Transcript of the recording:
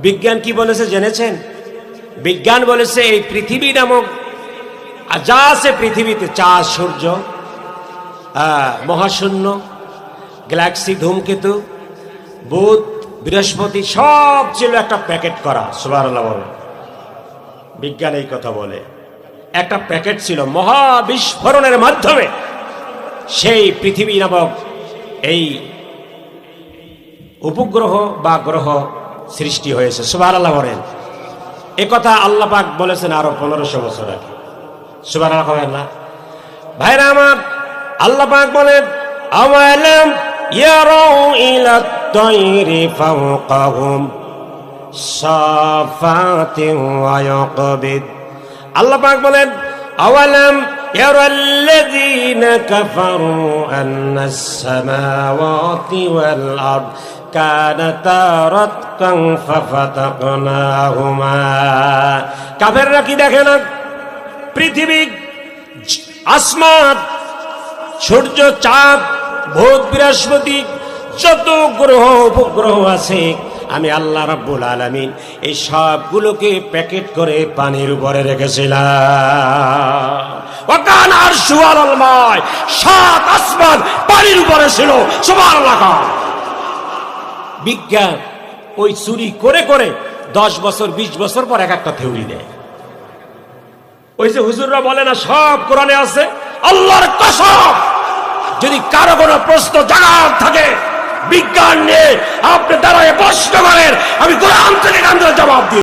বিজ্ঞান কি বলেছে জেনেছেন? বিজ্ঞান বলেছে এই পৃথিবী নামক যা আছে পৃথিবীতে, চাঁদ, সূর্য, মহাশূন্য, গ্যালাক্সি, ধূমকেতু, বুধ, বৃহস্পতি সব ছিল একটা প্যাকেট করা। সুবহানাল্লাহ বলে। বিজ্ঞান এই কথা বলে একটা প্যাকেট ছিল, মহাবিস্ফোরণের মাধ্যমে সেই পৃথিবী নামক এই উপগ্রহ বা গ্রহ সৃষ্টি হয়েছে। সুবহানাল্লাহ বলেন। এ কথা আল্লাহ পাক বলেছেন আরো 1500 বছর আগে। সুবহানাল্লাহ বলেন না ভাইরা আমার? আল্লাহ পাক বলেন আওয়ালাম ইয়ারাউ ইলা তায়রি ফাওকাহুম সাফাতিন ওয়া ইয়াকবিদ। আল্লাহ পাক বলেন আওয়ালাম ইয়ারাল্লাযীনা কাফারু আন্নাস সামাওয়াতি ওয়াল আরদ কানাতা রাতকান ফাফাতাকনাহুমা। কাফেররা কি দেখে না? পৃথিবী, আসমান, সূর্য, চাঁদ, বুধ, বৃহস্পতি, যত গ্রহ উপগ্রহ আছে আমি আল্লাহ রাব্বুল আলামিন এই সবগুলোকে প্যাকেট করে পানির উপরে রেখেছিলাম। ওয়াকানা আরশু আলাল মা, সাত আসমান পানির উপরে ছিল। সুবহানাল্লাহ। বিজ্ঞান ওই চুরি করে করে 10 বছর 20 বছর পর এক একটা থিওরি দেয়। ওই যে হুজুররা বলে না সব কোরআনে আছে, আল্লাহর কসম যদি কারো কোনো প্রশ্ন জানার থাকে বিজ্ঞান নিয়ে আপনি দাঁড়ায় প্রশ্ন করেন, আমি কোরআন থেকে জবাব দিই।